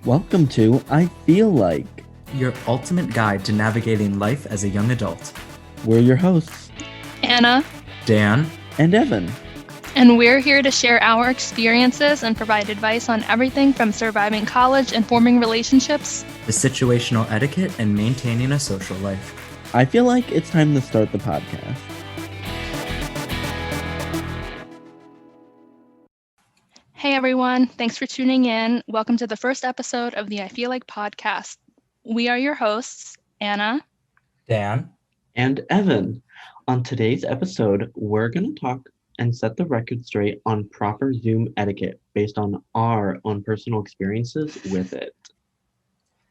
Welcome to I Feel Like. Your ultimate guide to navigating life as a young adult. We're your hosts, Anna, Dan, and Evan. And we're here to share our experiences and provide advice on everything from surviving college and forming relationships the situational etiquette and maintaining a social life. I feel like it's time to start the podcast. Hey everyone, thanks for tuning in. Welcome to the first episode of the I Feel Like podcast. We are your hosts, Anna, Dan, and Evan. On today's episode, we're going to talk and set the record straight on proper Zoom etiquette based on our own personal experiences with it.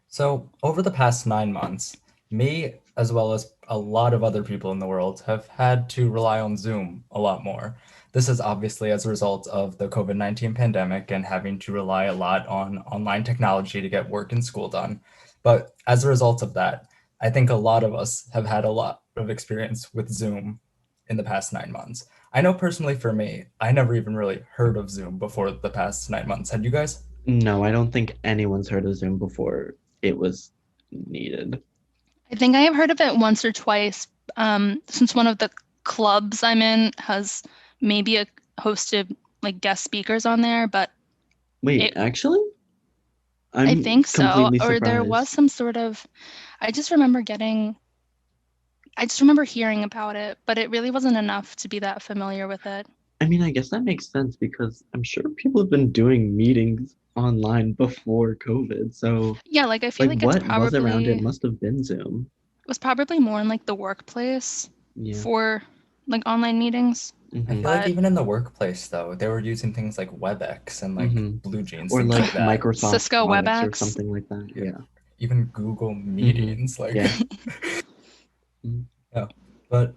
So, over the past 9 months, me, as well as a lot of other people in the world, have had to rely on Zoom a lot more. This is obviously as a result of the COVID-19 pandemic and having to rely a lot on online technology to get work and school done. But as a result of that, I think a lot of us have had a lot of experience with Zoom in the past 9 months. I know personally for me, I never even really heard of Zoom before the past 9 months. Had you guys? No, I don't think anyone's heard of Zoom before it was needed. I think I have heard of it once or twice since one of the clubs I'm in has maybe hosted like guest speakers on there, but Wait, actually? I think so. completely Or there surprised. was some sort of, I just remember hearing about it, but it really wasn't enough to be that familiar with it. I mean, I guess that makes sense because I'm sure people have been doing meetings online before COVID. So, Yeah, like I feel like what was around it must have been Zoom. it was probably more in like the workplace Yeah. for like online meetings. I feel But like even in the workplace, though, they were using things like WebEx and like Blue Jeans, Or things like like that. Microsoft Cisco products or WebEx. something like that. Yeah. Even Google Meetings, like Yeah. yeah. But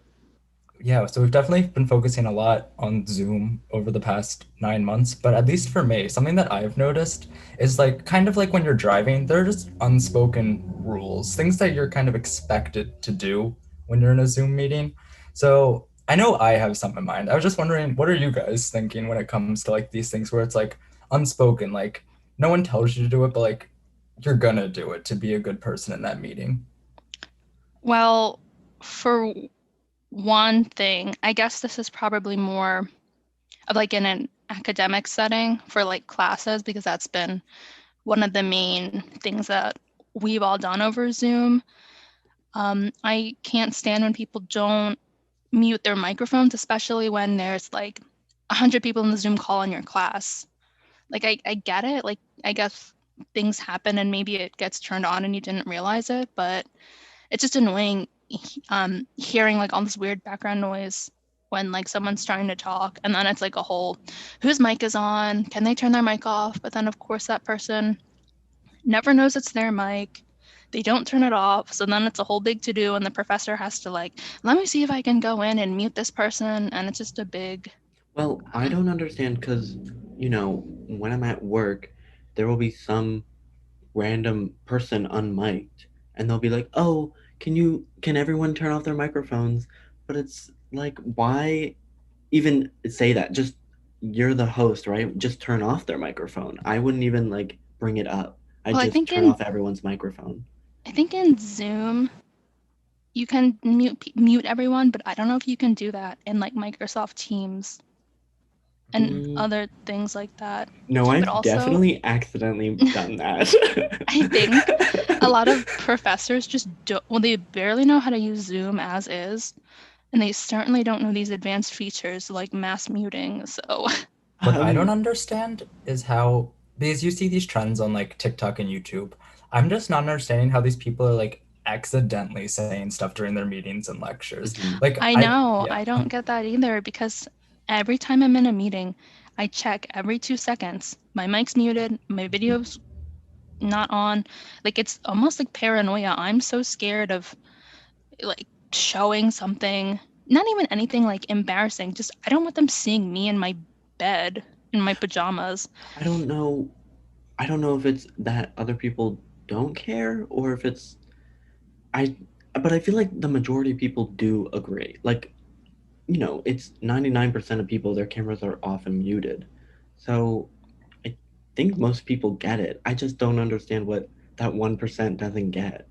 yeah, so we've definitely been focusing a lot on Zoom over the past 9 months. But at least for me, something that I've noticed is like kind of like when you're driving, there are just unspoken rules, things that you're kind of expected to do when you're in a Zoom meeting. So I know I have some in mind. I was just wondering, what are you guys thinking when it comes to like these things where it's like unspoken, like no one tells you to do it, but like you're gonna do it to be a good person in that meeting? Well, for one thing, I guess this is probably more of like in an academic setting for like classes, because that's been one of the main things that we've all done over Zoom. I can't stand when people don't mute their microphones, especially when there's like 100 people in the Zoom call in your class. Like I get it. Like I guess things happen and maybe it gets turned on and you didn't realize it, but it's just annoying hearing like all this weird background noise when like someone's trying to talk, and then it's like a whole whose mic is on, can they turn their mic off, but then of course that person never knows it's their mic, they don't turn it off, so then it's a whole big to do and the professor has to like, let me see if I can go in and mute this person, and it's just a big. Well, I don't understand because, when I'm at work, there will be some random person unmiked and they'll be like, "Oh, can everyone turn off their microphones?" But it's like, why even say that? Just you're the host, right? Just turn off their microphone. I wouldn't even like bring it up. I Well, just turn off everyone's microphone. I think in Zoom you can mute everyone, but I don't know if you can do that in like Microsoft Teams and other things like that. No, I've also, definitely accidentally done that. I think a lot of professors just don't, well, they barely know how to use Zoom as is, and they certainly don't know these advanced features like mass muting. So What I don't understand is how, because you see these trends on like TikTok and YouTube, I'm just not understanding how these people are like accidentally saying stuff during their meetings and lectures. Like I know, I don't get that either, because every time I'm in a meeting, I check every 2 seconds. My mic's muted, my video's not on. Like it's almost like paranoia. I'm so scared of like showing something, not even anything like embarrassing, just I don't want them seeing me in my bed in my pajamas. I don't know if it's that other people don't care or if it's but I feel like the majority of people do agree. Like, it's 99% of people, their cameras are off and muted. So I think most people get it. I just don't understand what that 1% doesn't get.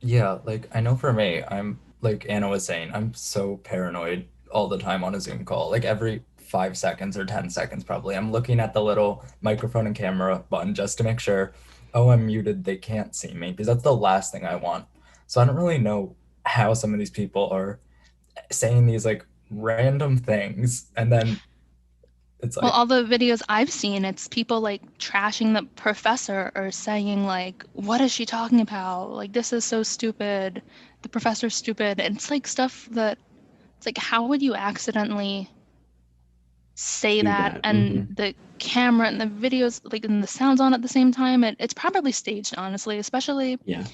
Yeah, like I know for me, I'm like Anna was saying, I'm so paranoid all the time on a Zoom call. Like every 5 seconds or 10 seconds, probably, I'm looking at the little microphone and camera button just to make sure, oh, I'm muted, they can't see me, because that's the last thing I want. So I don't really know how some of these people are saying these like random things, and then it's Well, like, all the videos I've seen, it's people like trashing the professor or saying like, "What is she talking about? Like, this is so stupid. The professor's stupid." And it's like stuff that it's like, how would you accidentally say Do that that. and the camera and the videos like and the sounds on at the same time? It's probably staged, honestly, especially Yeah.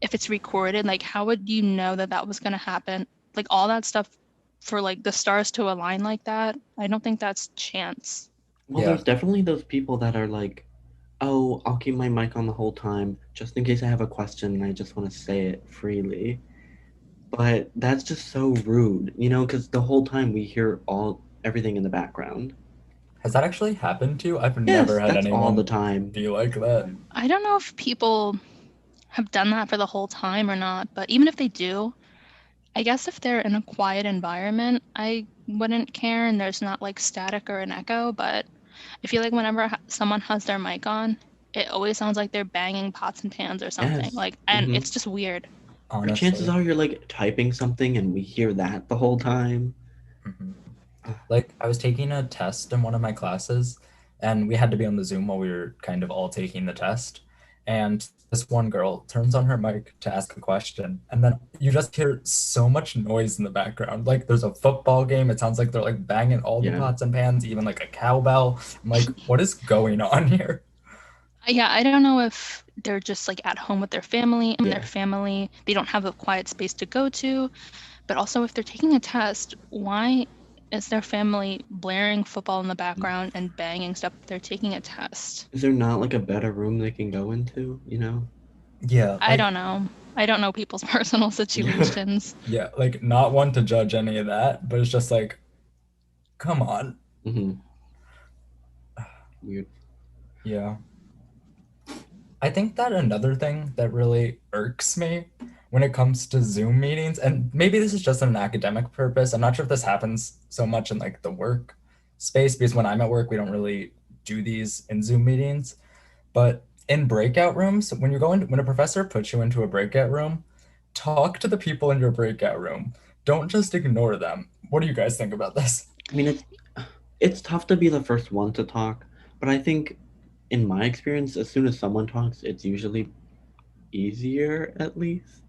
if it's recorded. Like, how would you know that that was going to happen? Like all that stuff for like the stars to align like that. I don't think that's chance. Well, yeah, there's definitely those people that are like, oh, I'll keep my mic on the whole time just in case I have a question and I just want to say it freely. But that's just so rude, because the whole time we hear everything in the background. has that actually happened to you? I've never Yes, had that's all the anyone time. be like that. I don't know if people have done that for the whole time or not, but even if they do, I guess if they're in a quiet environment, I wouldn't care and there's not like static or an echo, but I feel like whenever someone has their mic on, it always sounds like they're banging pots and pans or something. Yes. Like, and Hmm. it's just weird. Or chances Honestly. are you're like typing something and we hear that the whole time. Mhm. Ugh. Like I was taking a test in one of my classes, and we had to be on the Zoom while we were kind of all taking the test. And this one girl turns on her mic to ask a question, and then you just hear so much noise in the background. Like there's a football game. It sounds like they're like banging all the Yeah. pots and pans, even like a cowbell. I'm like, what is going on here? Yeah, I don't know if they're just like at home with their family and their Yeah. family, they don't have a quiet space to go to. But also, if they're taking a test, why is their family blaring football in the background and banging stuff if they're taking a test? Is there not like a better room they can go into? Yeah, I don't know. I don't know people's personal situations. yeah, like not one to judge any of that, but it's just like, come on. Hmm. Weird. Yeah. I think that another thing that really irks me when it comes to Zoom meetings, and maybe this is just an academic purpose. I'm not sure if this happens so much in like the work space because when I'm at work, we don't really do these in Zoom meetings. But in breakout rooms, when a professor puts you into a breakout room, talk to the people in your breakout room. Don't just ignore them. What do you guys think about this? I mean, it's tough to be the first one to talk, but I think in my experience, as soon as someone talks, it's usually easier at least.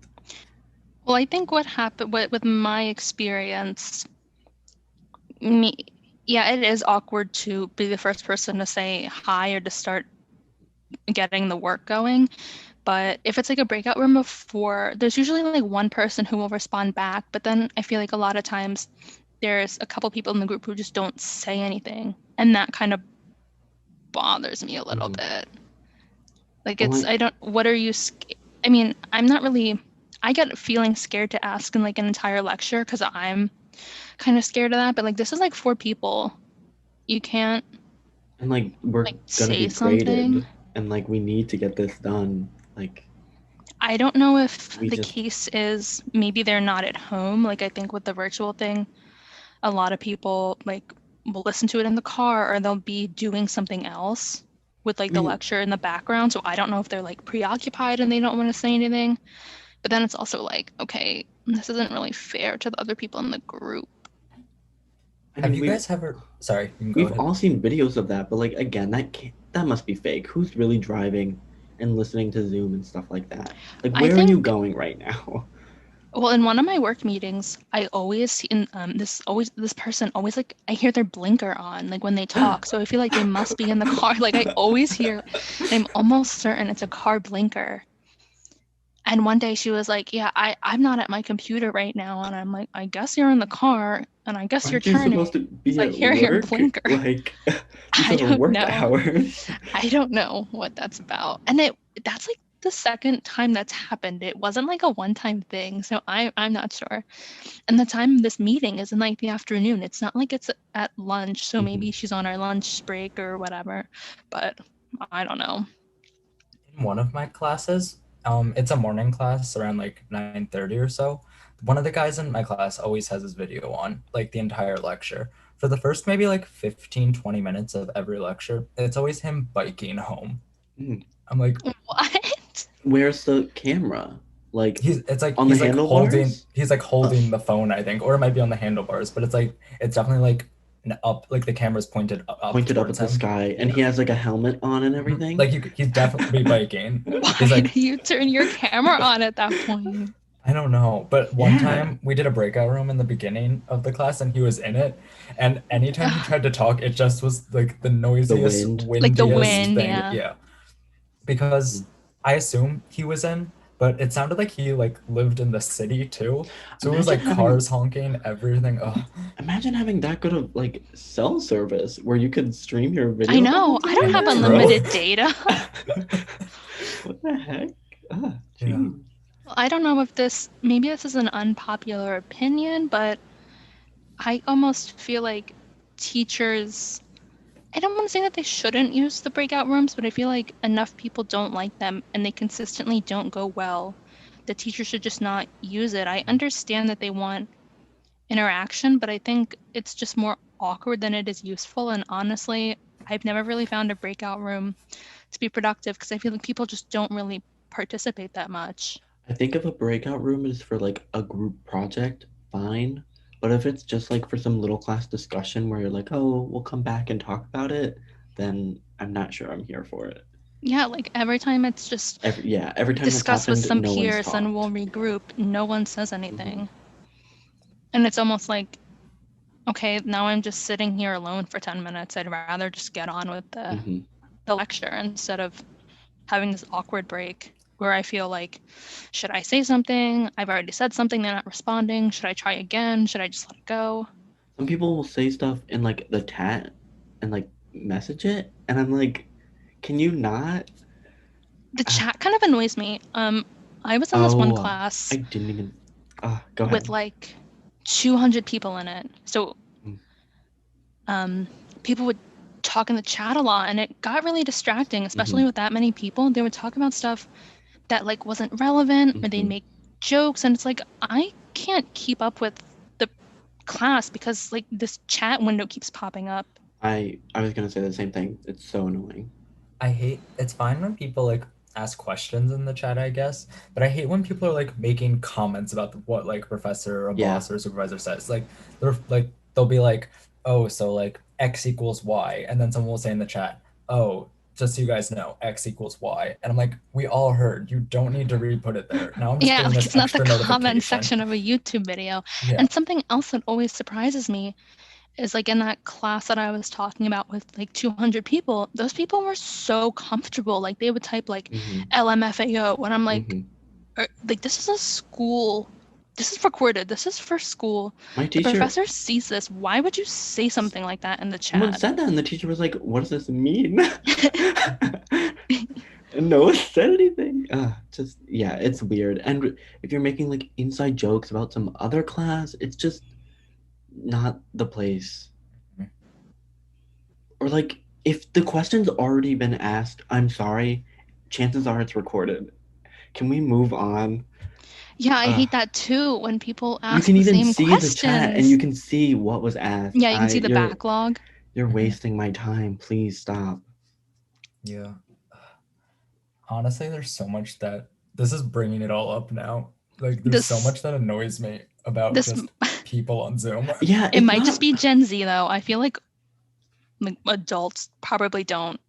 Well, I think what happened with my experience, me, yeah, it is awkward to be the first person to say hi or to start getting the work going. But if it's like a breakout room of four, there's usually like one person who will respond back. But then I feel like a lot of times there's a couple people in the group who just don't say anything. And that kind of bothers me a little Hmm. bit. Like Well, I don't, what are you, I mean, I'm not really, I get feeling scared to ask in like an entire lecture because I'm kind of scared of that. But like this is like four people. You can't and like we're like gonna be say something. graded, and like we need to get this done. Like I don't know if we the just case is maybe they're not at home. Like I think with the virtual thing, a lot of people like will listen to it in the car or they'll be doing something else with I like the mean, lecture in the background. So I don't know if they're like preoccupied and they don't want to say anything. But then it's also like, okay, this isn't really fair to the other people in the group. I Have mean you we've guys ever, sorry, you can go we've ahead. all seen videos of that, but like again, that must be fake. Who's really driving and listening to Zoom and stuff like that? Like I where are think, you going right now? well, in one of my work meetings, I always see in this person always like I hear their blinker on like when they talk. So I feel like they must be in the car. Like I always hear, and I'm almost certain it's a car blinker. And one day she was like, "Yeah, I'm not at my computer right now." And I'm like, "I guess you're in the car, and I guess you're Aren't you supposed turning to because be I at hear your work? blinker." Like these I are don't work know. hours. I don't know what that's about. And that's like the second time that's happened. It wasn't like a one-time thing, so I'm not sure. And the time this meeting is in like the afternoon. It's not like it's at lunch, so Hmm. maybe she's on her lunch break or whatever. But I don't know. In one of my classes, it's a morning class around like 9:30 or so. One of the guys in my class always has his video on, like the entire lecture. For the first maybe like 15, 20 minutes of every lecture, it's always him biking home. Mm. I'm like, What? Where's the camera? Like it's like on the handlebars? he's like Oh, holding the phone, I think, or it might be on the handlebars, but it's definitely like up, like the camera's pointed up pointed up towards at the him. sky, and Yeah. he has like a helmet on and everything. Like he's definitely biking. He's Why like, do you turn your camera on at that point? I don't know, but one Yeah, time we did a breakout room in the beginning of the class and he was in it. And anytime he tried to talk, it just was like the the noisiest, wind. Like the windiest wind, thing. yeah. Yeah. Because Mm. I assume he was in, but it sounded like he like lived in the city too. So it was Imagine like having cars honking, everything. Ugh. imagine having that good of like cell service where you could stream your I video know. calls I and don't have True. unlimited data. what the heck? Ah, Yeah. jeez. Well, I don't know if maybe this is an unpopular opinion, but I almost feel like teachers, I don't want to say that they shouldn't use the breakout rooms, but I feel like enough people don't like them and they consistently don't go well. The teacher should just not use it. I understand that they want interaction, but I think it's just more awkward than it is useful. And honestly, I've never really found a breakout room to be productive because I feel like people just don't really participate that much. I think if a breakout room is for like a group project, fine. But if it's just like for some little class discussion where you're like, oh, we'll come back and talk about it, then I'm not sure I'm here for it. Yeah, like every time it's just Every time that's discuss with happened, some no one's peers and we'll talked. regroup, no one says Hmm. anything. And it's almost like, okay, now I'm just sitting here alone for 10 minutes. I'd rather just get on with Hmm. the lecture instead of having this awkward break where I feel like, should I say something? I've already said something, they're not responding. Should I try again? Should I just let it go? Some people will say stuff in like the chat and like message it, and I'm like, can you not? The Ah, chat kind of annoys me. I was in this one oh, class I didn't even. Go with ahead. like 200 people in it. So Mm. people would talk in the chat a lot and it got really distracting, especially Mhm. with that many people. They would talk about stuff that like wasn't relevant or they'd Mhm. make jokes and it's like I can't keep up with the class because like this chat window keeps popping up. I was gonna say the same thing. It's so annoying. I hate, it's fine when people like ask questions in the chat, I guess, but I hate when people are like making comments about what like a professor or a Yeah. boss or a supervisor says. Like they'll be like, oh, so like X equals Y, and then someone will say in the chat, oh, just so you guys know, X equals Y. And I'm like, we all heard. You don't need to re-put it there. Now I'm just Yeah, getting like this it's not the extra comment notification. section of a YouTube video. Yeah. And something else that always surprises me is like in that class that I was talking about with like 200 people, those people were so comfortable. Like they would type like Mhm. LMFAO when I'm like, Mhm. like this is a school. This is recorded. This is for school. My The teacher. professor sees this. Why would you say something like that in the Someone chat? said that, and the teacher was like, "What does this mean?" And no one said anything. Just yeah, it's weird. And if you're making like inside jokes about some other class, it's just not the place. Or like if the question's already been asked, I'm sorry, chances are it's recorded. Can we move on? Yeah, I Uh, hate that too when people you ask can the even same see the chat and you questions. can see what was asked. Yeah, you can I see the backlog. you're Mhm. wasting my time. Please stop. Yeah. Honestly, there's so much that this is bringing it all up now. Like, there's so This much that annoys me about this just people on Zoom. Yeah, it it's might just not. be Gen Z though. I feel like adults probably don't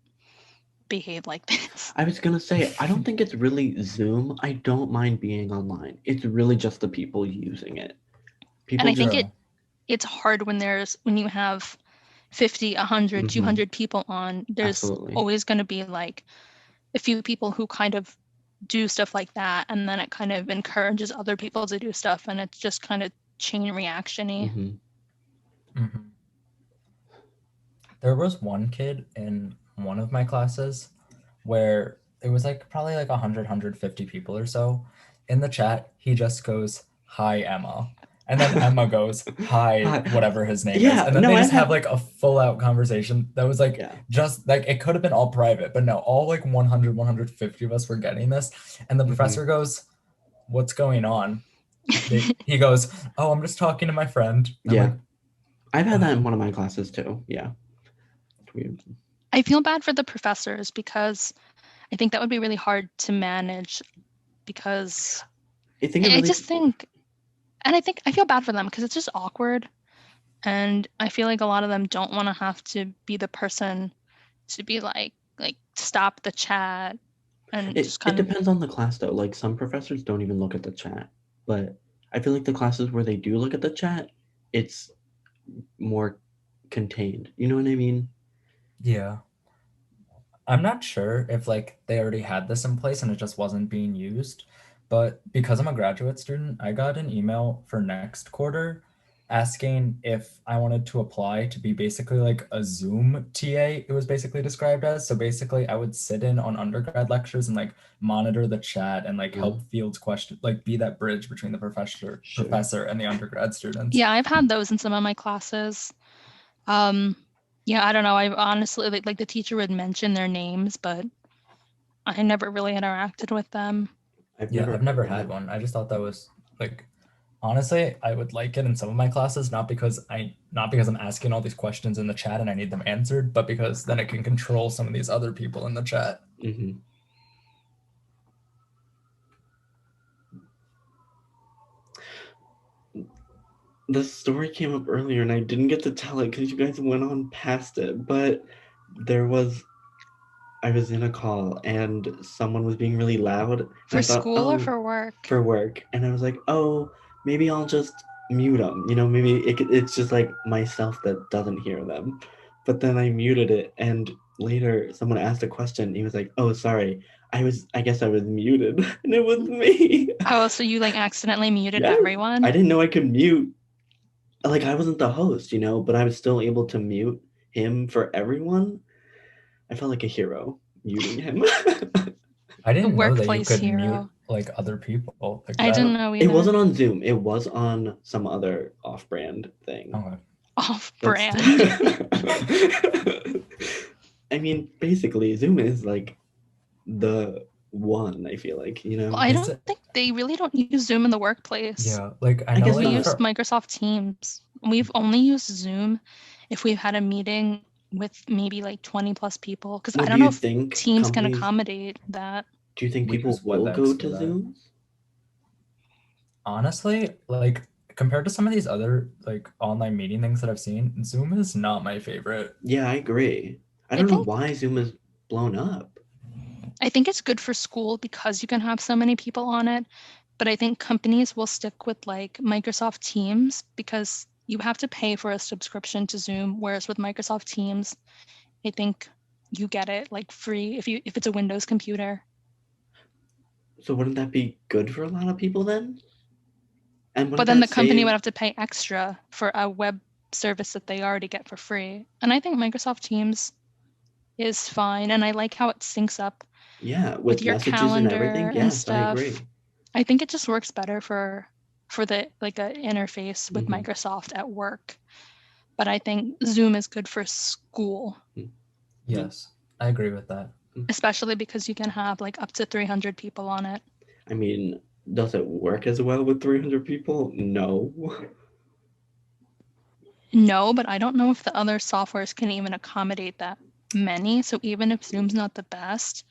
behave like this. I was gonna say, I don't think it's really Zoom. I don't mind being online. It's really just the people using it. And People I think just. Yeah. it's hard when you have 50, 100, Hmm. 200 people on. There's Absolutely. always going to be like a few people who kind of do stuff like that and then it kind of encourages other people to do stuff and it's just kind of chain reactiony. Hmm. Mhm. There was one kid in one of my classes where it was like probably like 100, 150 people or so. In the chat, he just goes, "Hi, Emma." And then Emma goes, hi, Hi. whatever his name is. Yeah, And then no, they I've just have had like a full out conversation that was like yeah. just like it could have been all private, but no, all like 100, 150 of us were getting this. And the professor goes, what's going on? He goes, oh, I'm just talking to my friend. I'm Yeah. like, I've had that in one of my classes too. Yeah. It's weird. I feel bad for the professors because I think that would be really hard to manage because I think it I really just think, and I feel bad for them because it's just awkward. And I feel like a lot of them don't want to have to be the person to be like stop the chat and it, just it kind of. depends on the class though. Like some professors don't even look at the chat. But I feel like the classes where they do look at the chat, it's more contained. You know what I mean? yeah. I'm not sure if like they already had this in place and it just wasn't being used, but because I'm a graduate student, I got an email for next quarter asking if I wanted to apply to be basically like a Zoom TA, it was basically described as. So basically I would sit in on undergrad lectures and like monitor the chat and like help field questions, like be that bridge between the Sure. professor and the undergrad students. Yeah, I've had those in some of my classes. Yeah, I don't know. I honestly like the teacher would mention their names, but I never really interacted with them. I've Yeah, never I've never heard had that. one. I just thought that was like honestly, I would like it in some of my classes, not because I'm asking all these questions in the chat and I need them answered, but because then it can control some of these other people in the chat. Mm-hmm. The story came up earlier and I didn't get to tell it because you guys went on past it, but there was I was in a call and someone was being really loud and For I thought, school or oh, for work? for work, and I was like, oh, maybe I'll just mute them. You know, maybe it's just like myself that doesn't hear them. But then I muted it, and later someone asked a question. And he was like, oh, sorry, I guess I was muted, and it was me. Oh, so you like accidentally muted Yes, everyone? I didn't know I could mute. Like I wasn't the host, but I was still able to mute him for everyone. I felt like a hero muting him. I The didn't know that you workplace could mute hero. like other people like I didn't that. know It either. wasn't on Zoom. It was on some other off-brand thing. Okay. Off That's. brand. I mean, basically, Zoom is like the one. I feel like Well, I Is don't it? think they really don't use Zoom in the workplace Yeah, like I I know guess because we like not. use for Microsoft Teams. We've only used Zoom if we've had a meeting with maybe like 20 plus people because Well, I do don't know you if think Teams can companies? accommodate that. Do you think we people use will go WebEx for to that. Zooms? Honestly, like compared to some of these other like online meeting things that I've seen, Zoom is not my favorite. Yeah, I agree. I I don't know think why Zoom is blown up. I think it's good for school because you can have so many people on it, but I think companies will stick with like Microsoft Teams because you have to pay for a subscription to Zoom, whereas with Microsoft Teams, I think you get it like free if it's a Windows computer. So wouldn't that be good for a lot of people then? And But wouldn't then that the company would save? have to pay extra for a web service that they already get for free. And I think Microsoft Teams is fine, and I like how it syncs up Yeah, with with your messages and everything. calendar and Yes, I stuff. agree. I think it just works better for the like a interface with Hmm. Microsoft at work. But I think Zoom is good for school, Yes, I agree with that. especially because you can have like up to 300 people on it. I mean, does it work as well with 300 people? No. No, but I don't know if the other softwares can even accommodate that many. So even if Zoom's not the best,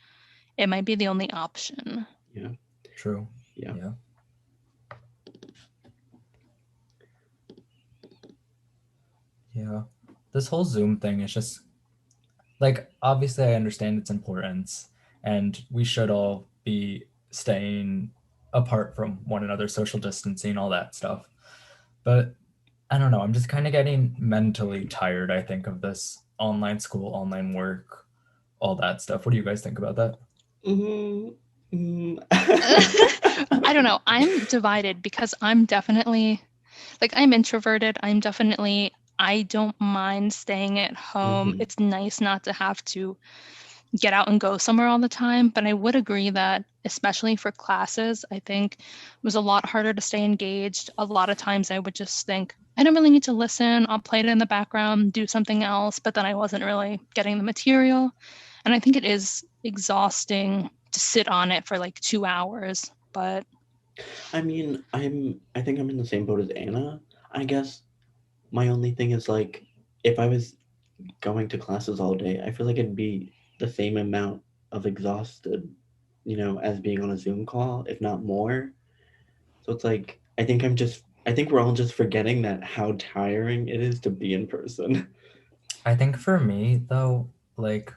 it might be the only option. Yeah. True. Yeah. Yeah. Yeah. This whole Zoom thing is just like obviously I understand its importance and we should all be staying apart from one another, social distancing, all that stuff. But I don't know, I'm just kind of getting mentally tired, I think, of this online school, online work, all that stuff. What do you guys think about that? Mm, I don't know. I'm divided because I'm definitely like I'm introverted. I don't mind staying at home. Mhm. It's nice not to have to get out and go somewhere all the time. But I would agree that, especially for classes, I think it was a lot harder to stay engaged. A lot of times I would just think, I don't really need to listen. I'll play it in the background, do something else, but then I wasn't really getting the material. And I think it is exhausting to sit on it for like 2 hours. But I mean, I think I'm in the same boat as Anna. I guess my only thing is like if I was going to classes all day, I feel like it'd be the same amount of exhausted, as being on a Zoom call, if not more. So it's like I think we're all just forgetting that how tiring it is to be in person. I think for me though, like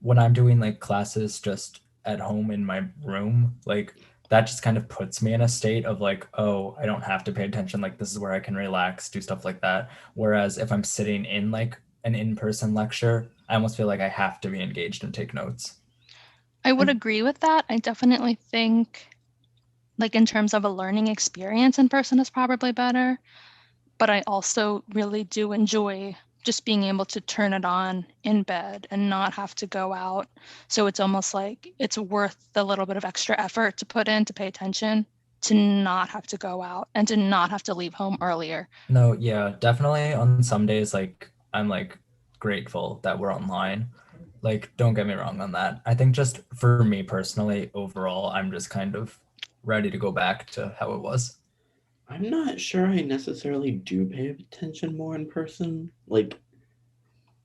when I'm doing like classes just at home in my room, like that just kind of puts me in a state of like, oh, I don't have to pay attention. Like this is where I can relax, do stuff like that. Whereas if I'm sitting in like an in-person lecture, I almost feel like I have to be engaged and take notes. I would agree with that. I definitely think, like, in terms of a learning experience, in person is probably better. But I also really do enjoy just being able to turn it on in bed and not have to go out. So it's almost like it's worth the little bit of extra effort to put in to pay attention, to not have to go out and to not have to leave home earlier. No, yeah, definitely on some days, like I'm like grateful that we're online. Like, don't get me wrong on that. I think just for me personally, overall, I'm just kind of ready to go back to how it was. I'm not sure I necessarily do pay attention more in person. Like,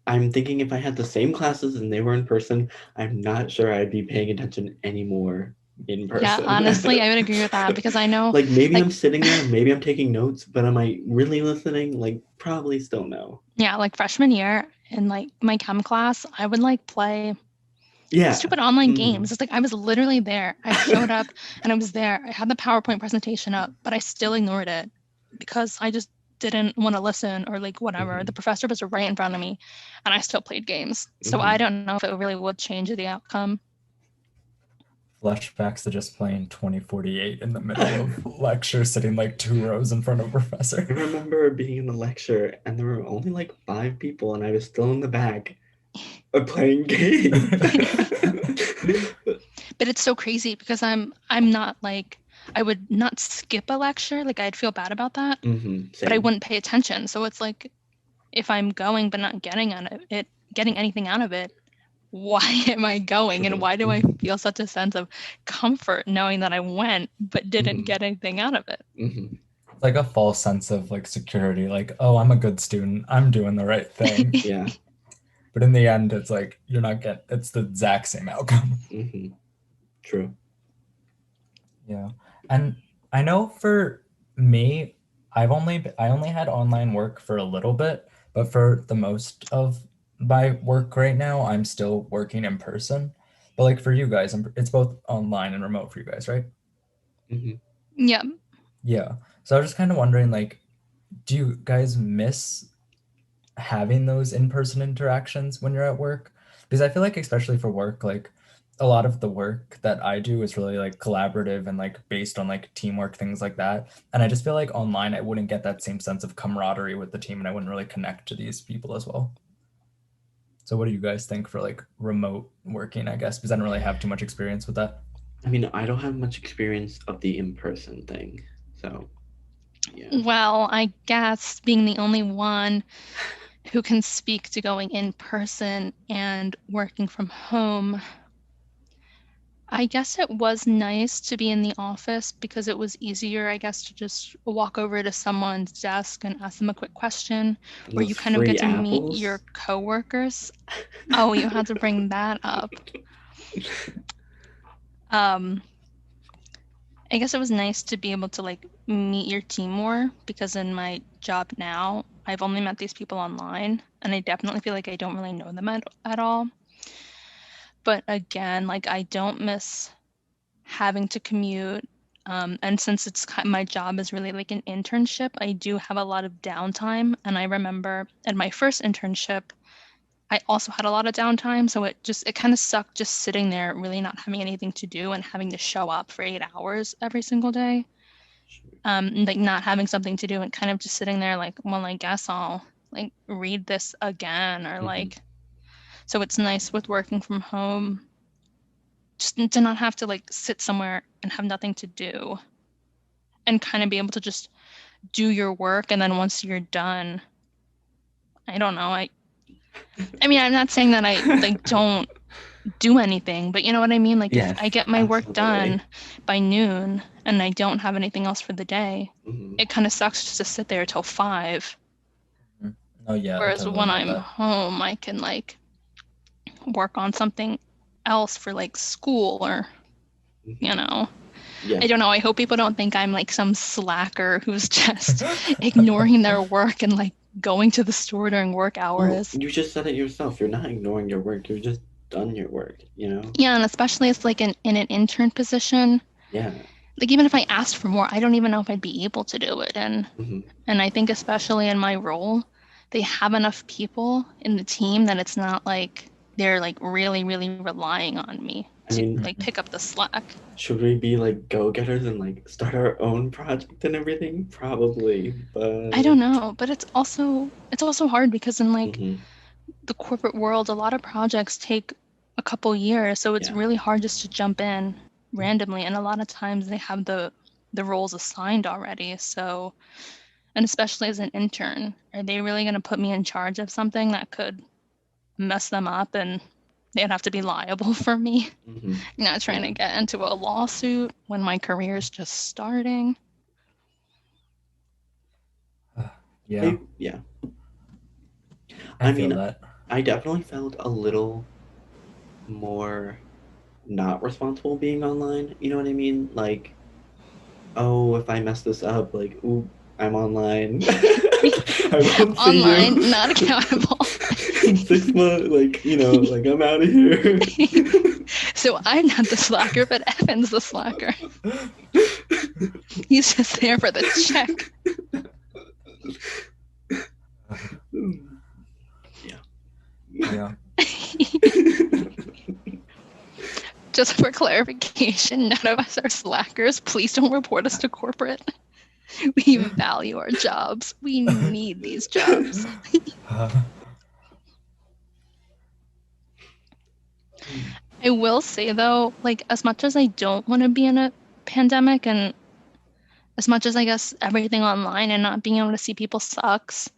I'm thinking if I had the same classes and they were in person, I'm not sure I'd be paying attention anymore in Yeah, person. honestly, I would agree with that because I know, Like, maybe like, I'm sitting there, maybe I'm taking notes, but am I really listening? Like, probably still no. yeah, like freshman year in like my chem class, I would like play Yeah. stupid online Mhm. games. It's like I was literally there. I showed up and I was there. I had the PowerPoint presentation up, but I still ignored it because I just didn't want to listen or like whatever. The Mhm. professor was right in front of me and I still played games. So I Mhm. don't know if it really would change the outcome. Flashbacks to just playing 2048 in the middle of lecture, sitting like 2 rows in front of a professor. I remember being in the lecture and there were only like 5 people and I was still in the back playing games. But it's so crazy because I'm not like I would not skip a lecture. Like I'd feel bad about that, but I Same. wouldn't pay attention. So it's like if I'm going but not getting anything out of it, why am I going and True. why do I feel such a sense of comfort knowing that I went but didn't Mhm. get anything out of it? Mhm. It's like a false sense of like security, like, oh, I'm a good student, I'm doing the right thing. Yeah. But in the end, it's like you're not getting it's the exact same outcome. Mhm. True. Yeah. And I know for me, I only had online work for a little bit, but for the most of my work right now, I'm still working in person. But like for you guys, it's both online and remote for you guys, right? Mhm. Yeah. Yeah. So I was just kind of wondering, like, do you guys miss having those in-person interactions when you're at work? Because I feel like especially for work, like a lot of the work that I do is really like collaborative and like based on like teamwork, things like that. And I just feel like online I wouldn't get that same sense of camaraderie with the team and I wouldn't really connect to these people as well. So what do you guys think for like remote working, I guess, because I don't really have too much experience with that. I mean, I don't have much experience of the in-person thing. So, yeah. Well, I guess being the only one who can speak to going in person and working from home, I guess it was nice to be in the office because it was easier, I guess, to just walk over to someone's desk and ask them a quick question And where you those kind of free get to meet apples. your coworkers. Oh, you had to bring that up. Um, I guess it was nice to be able to like meet your team more because in my job now, I've only met these people online and I definitely feel like I don't really know them at all. But again, like I don't miss having to commute. And since my job is really like an internship, I do have a lot of downtime. And I remember at my first internship, I also had a lot of downtime. So it kind of sucked just sitting there, really not having anything to do and having to show up for 8 hours every single day. Like not having something to do and kind of just sitting there like, well, I guess I'll like read this again or Mhm. like So it's nice with working from home just to not have to like sit somewhere and have nothing to do and kind of be able to just do your work. And then once you're done, I don't know. I mean, I'm not saying that I like don't do anything, but you know what I mean? Like if Yes, I get my work absolutely. done by noon and I don't have anything else for the day, it kind of sucks just to sit there till 5. Oh yeah, I Whereas totally when get I'm that. home, I can like work on something else for like school or, you know. Yeah. I don't know. I hope people don't think I'm like some slacker who's just ignoring their work and like going to the store during work Well, hours. you just said it yourself. You're not ignoring your work. You're just done your work, you know? Yeah, and especially it's like in an intern position. Yeah. Like even if I asked for more, I don't even know if I'd be able to do it. hmm And I think especially in my role, they have enough people in the team that it's not like they're like really, really relying on me I to mean, like pick up the slack. should we be like go-getters and like start our own project and everything? Probably, but I don't know, but it's also hard because in like Mhm. the corporate world, a lot of projects take a couple years, so it's Yeah. really hard just to jump in randomly. And a lot of times they have the roles assigned already. So, and especially as an intern, are they really going to put me in charge of something that could mess them up and they'd have to be liable for me? hmm Not trying Yeah. to get into a lawsuit when my career is just starting. Yeah, Yeah. I I feel mean, that. I definitely felt a little more not responsible being online. You know what I mean? Like, oh, if I mess this up, like, ooh, I'm online. I won't see Online, you not accountable. in 6 months. Like, like I'm out of here. So I'm not the slacker, but Evan's the slacker. He's just there for the check. Yeah. Yeah. Just for clarification, none of us are slackers. Please don't report us to corporate. We value our jobs. We need these jobs. I will say though, like as much as I don't want to be in a pandemic and as much as I guess everything online and not being able to see people sucks,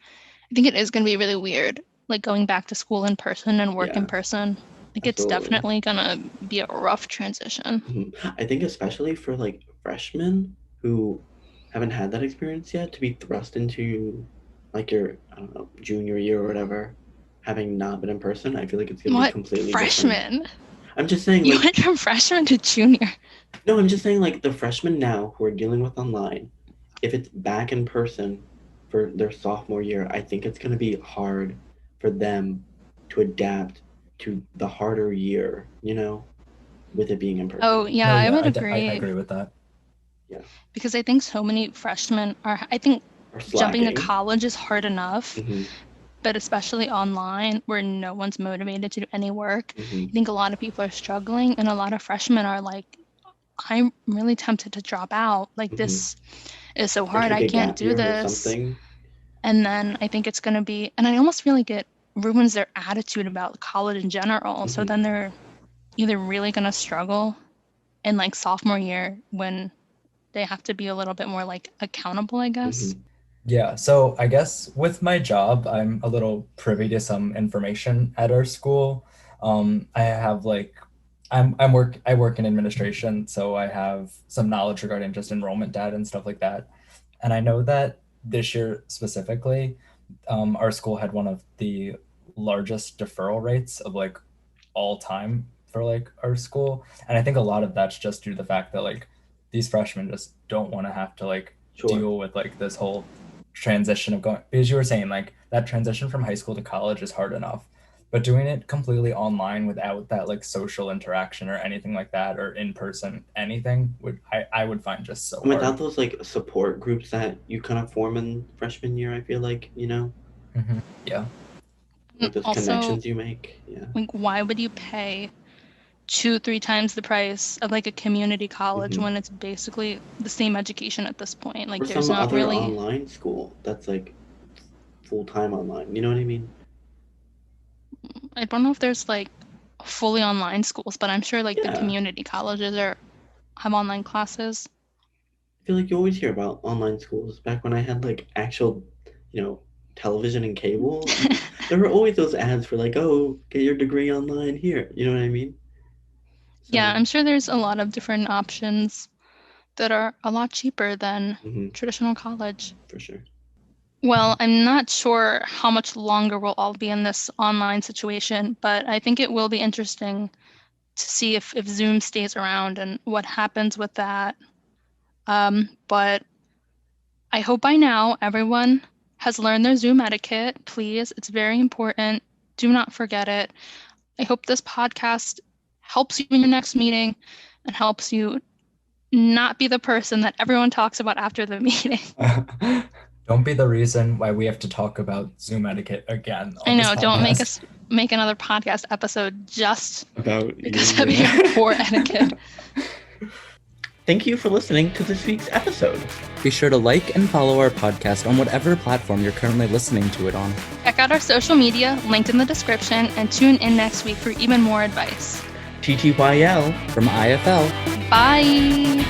I think it is going to be really weird, like going back to school in person and work in Yeah, person. Like it's absolutely. definitely going to be a rough transition. I think especially for like freshmen who haven't had that experience yet, to be thrust into like your, I don't know, junior year or whatever, having not been in person, I feel like it's gonna be What? completely different. Freshman? I'm just saying, You like, went from freshman to junior. no, I'm just saying, like, the freshmen now who are dealing with online, if it's back in person for their sophomore year, I think it's gonna be hard for them to adapt to the harder year, with it being in Oh, person. yeah, No, I yeah, would I agree. agree with that. Yeah. Because I think so many freshmen are, I think Or jumping to slacking. college is hard enough, hmm but especially online where no one's motivated to do any work, I hmm think a lot of people are struggling and a lot of freshmen are like, I'm really tempted to drop out. Like, hmm this is so Or hard. take I a can't gap do year or this. something. And then I think it's going to be, and I almost feel like it ruins their attitude about college in general. So hmm then they're either really going to struggle in like sophomore year when they have to be a little bit more like accountable, I guess. hmm Yeah, so I guess with my job, I'm a little privy to some information at our school. I have like I work in administration, so I have some knowledge regarding just enrollment data and stuff like that. And I know that this year specifically, our school had one of the largest deferral rates of like all time for like our school. And I think a lot of that's just due to the fact that like these freshmen just don't want to have to like Sure. deal with like this whole transition of going, because you were saying like that transition from high school to college is hard enough, but doing it completely online without that like social interaction or anything like that or in person anything would I would find just so And hard. without those like support groups that you kind of form in freshman year, I feel like, Yeah. like those Also, connections you make. Yeah. like, why would you pay 2-3 times the price of like a community college hmm when it's basically the same education at this point? Or Like, there's some not other really. online school that's like full time online. You know what I mean? I don't know if there's like fully online schools, but I'm sure like the Yeah. community colleges have online classes. I feel like you always hear about online schools. Back when I had like actual, television and cable, there were always those ads for like, oh, get your degree online here. You know what I mean? Yeah, I'm sure there's a lot of different options that are a lot cheaper than traditional college. For sure. Well, I'm not sure how much longer we'll all be in this online situation, but I think it will be interesting to see if Zoom stays around and what happens with that. But I hope by now everyone has learned their Zoom etiquette. Please, it's very important. Do not forget it. I hope this podcast helps you in your next meeting and helps you not be the person that everyone talks about after the meeting. Don't be the reason why we have to talk about Zoom etiquette again. I know. Don't make us make another podcast episode just about because of your poor etiquette. Thank you for listening to this week's episode. Be sure to like and follow our podcast on whatever platform you're currently listening to it on. Check out our social media, linked in the description, and tune in next week for even more advice. TTYL from IFL. Bye.